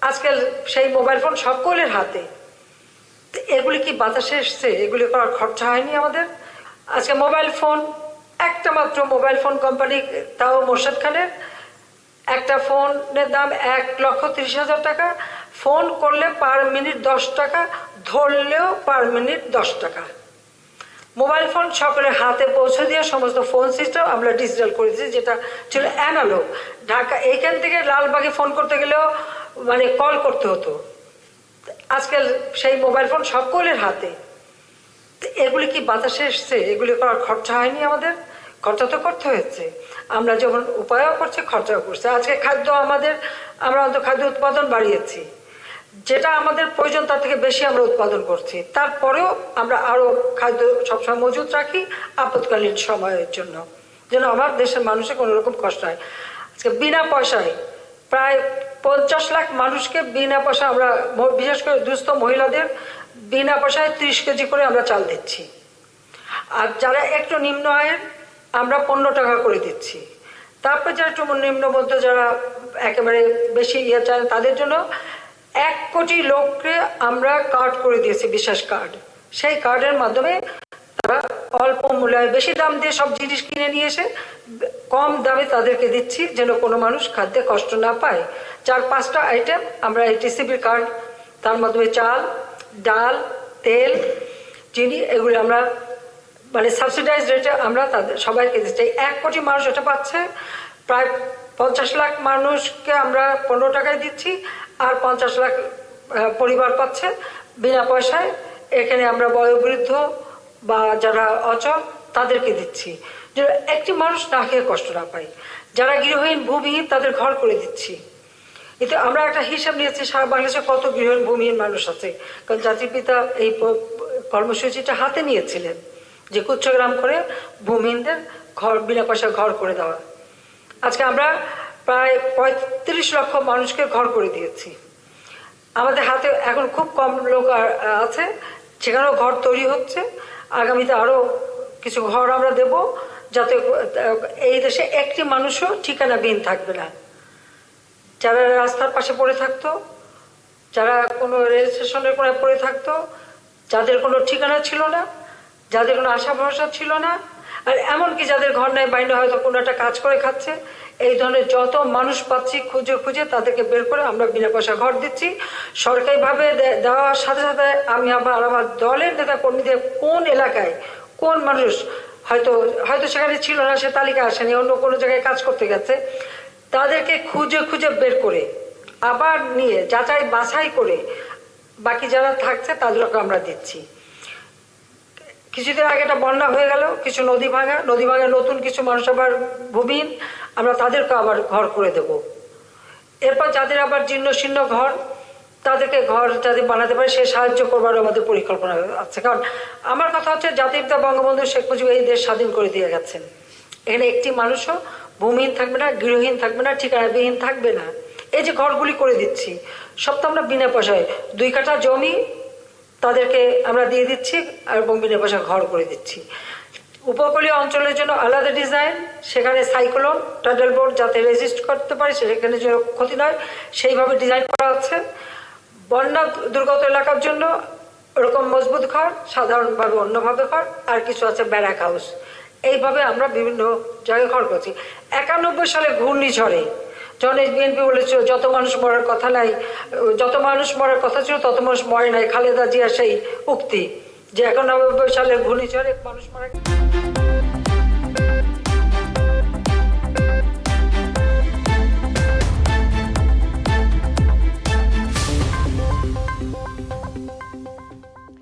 আজকাল সেই mobile phone সকলের হাতে। এগুলি কি বাতাসে এসছে? এগুলি করার খরচা হয়নি আমাদের? আজকে মোবাইল ফোন, একটা মাত্র মোবাইল ফোন কোম্পানি, তাও মোর্শেদ খানের, একটা ফোনের দাম 1,30,000 টাকা। ফোন করলে পার মিনিট 10 টাকা, ধরলেও পার মিনিট 10 টাকা। মোবাইল ফোন সকলের হাতে পৌঁছে দিয়ে সমস্ত ফোন সিস্টেম আমরা ডিজিটাল করে দিয়েছি, যেটা ছিল অ্যানালগ। ঢাকা এইখান থেকে লালবাগে ফোন করতে গেলেও মানে কল করতে হতো। আজকাল সেই মোবাইল ফোন সকলের হাতে। এগুলি কি বাতাসে এসছে? এগুলি করার খরচা হয়নি আমাদের? খরচা তো করতে হয়েছে। আমরা যেমন উপায়ও করছি, খরচাও করছে। আজকে খাদ্য আমরা অন্তত খাদ্য উৎপাদন বাড়িয়েছি, যেটা আমাদের প্রয়োজন তার থেকে বেশি আমরা উৎপাদন করছি। তারপরেও আমরা আরও খাদ্য সবসময় মজুত রাখি আপৎকালীন সময়ের জন্য, যেন আমার দেশের মানুষের কোনো রকম কষ্ট হয়। আজকে বিনা পয়সায় প্রায় 50 লাখ মানুষকে বিনা পয়সা আমরা, বিশেষ করে দুস্থ মহিলাদের বিনা পয়সায় 30 কেজি করে আমরা চাল দিচ্ছি। আর যারা একটু নিম্ন আয়ের আমরা 15 টাকা করে দিচ্ছি। তারপরে যারা একটু নিম্ন মধ্য, যারা একেবারে বেশি চায়, তাদের জন্য 1 কোটি লোককে আমরা কার্ড করে দিয়েছি, বিশেষ কার্ড। সেই কার্ডের মাধ্যমে তারা অল্প মূল্যে, বেশি দাম দিয়ে সব জিনিস কিনে নিয়ে এসে কম দামে তাদেরকে দিচ্ছি, যেন কোনো মানুষ খাদ্যে কষ্ট না পায়। 4-5টা আইটেম আমরা এই টিসিবির কার্ড, তার মাধ্যমে চাল, ডাল, তেল, চিনি, এগুলি আমরা মানে সাবসিডাইজ রেটে আমরা তাদের সবাইকে দিচ্ছি। 1 কোটি মানুষ এটা পাচ্ছে। প্রায় 50 লাখ মানুষকে আমরা 15 টাকায় দিচ্ছি, আর 50 লাখ পরিবার পাচ্ছে বিনা পয়সায়। এখানে আমরা বয়োবৃদ্ধ বা যারা অচল তাদেরকে দিচ্ছি, যে একটি মানুষ না খেয়ে কষ্ট না পায়। যারা গৃহহীন, ভূমিহীন, তাদের ঘর করে দিচ্ছি। এতে আমরা একটা হিসাব নিয়েছি সারা বাংলাদেশে কত গৃহহীন, ভূমিহীন মানুষ আছে। কারণ জাতির পিতা এই কর্মসূচিটা হাতে নিয়েছিলেন, যে কুচ্ছগ্রাম করে ভূমিহীনদের ঘর, বিনা পয়সা ঘর করে দেওয়া। আজকে আমরা প্রায় 35 লক্ষ মানুষকে ঘর করে দিয়েছি। আমাদের হাতে এখন খুব কম লোক আছে, সেখানেও ঘর তৈরি হচ্ছে। আগামীতে আরও কিছু ঘর আমরা দেব, যাতে এই দেশে একটি মানুষও ঠিকানাবিহীন থাকবে না। যারা রাস্তার পাশে পড়ে থাকতো, যারা কোনো রেল স্টেশনের কোণে পড়ে থাকতো, যাদের কোনো ঠিকানা ছিল না, যাদের কোনো আশা ভরসা ছিল না, আর এমনকি যাদের ঘর নেই, বাইরে হয়তো কোনো একটা কাজ করে খাচ্ছে, এই ধরনের যত মানুষ পাচ্ছি খুঁজে খুঁজে তাদেরকে বের করে আমরা বিনা পয়সা ঘর দিচ্ছি। সরকারিভাবে দেওয়ার সাথে সাথে আমি আমার দলের নেতা কর্মীদের কোন এলাকায় কোন মানুষ হয়তো সেখানে ছিল না, সে তালিকা আসেনি, অন্য কোনো জায়গায় কাজ করতে গেছে, তাদেরকে খুঁজে খুঁজে বের করে আবার নিয়ে যাচাই বাছাই করে বাকি যারা থাকছে তাদেরকে আমরা দিচ্ছি। কিছুদিন আগে একটা বন্যা হয়ে গেল, কিছু নদী ভাঙা নতুন কিছু মানুষ আবার ভূমিহীন, আমরা তাদেরকে আবার ঘর করে দেব। এরপর যাদের আবার জীর্ণ শীর্ণ ঘর, তাদেরকে ঘর যাদের বানাতে পারে সে সাহায্য করবার আমাদের পরিকল্পনা আছে। কারণ আমার কথা হচ্ছে, জাতির পিতা বঙ্গবন্ধু শেখ মুজিব এই দেশ স্বাধীন করে দিয়ে গেছেন। এখানে একটি মানুষও ভূমিহীন থাকবে না, গৃহহীন থাকবে না, ঠিকানাবিহীন থাকবে না। এই যে ঘরগুলি করে দিচ্ছি, সব তো আমরা বিনা পয়সায়, 2 কাঠা জমি তাদেরকে আমরা দিয়ে দিচ্ছি এবং বিনা পয়সা ঘর করে দিচ্ছি। উপকূলীয় অঞ্চলের জন্য আলাদা ডিজাইন, সেখানে সাইক্লোন টাডেল বোর্ড যাতে রেজিস্ট করতে পারে, সেখানে যেন ক্ষতি নয় সেইভাবে ডিজাইন করা আছে। বন্যা দুর্গত এলাকার জন্য ওরকম মজবুত ঘর, সাধারণভাবে অন্যভাবে ঘর, আর কিছু আছে ব্যারাক হাউস। এইভাবে আমরা বিভিন্ন জায়গায় ঘর করছি। 91 সালে ঘূর্ণিঝড়ে যখন বিএনপি বলেছিল যত মানুষ মরার কথা নাই, যত মানুষ মরার কথা ছিল তত মানুষ মরে নাই, খালেদা জিয়া সেই উক্তি, যে 91 সালের ঘূর্ণিঝড়ে মানুষ মারা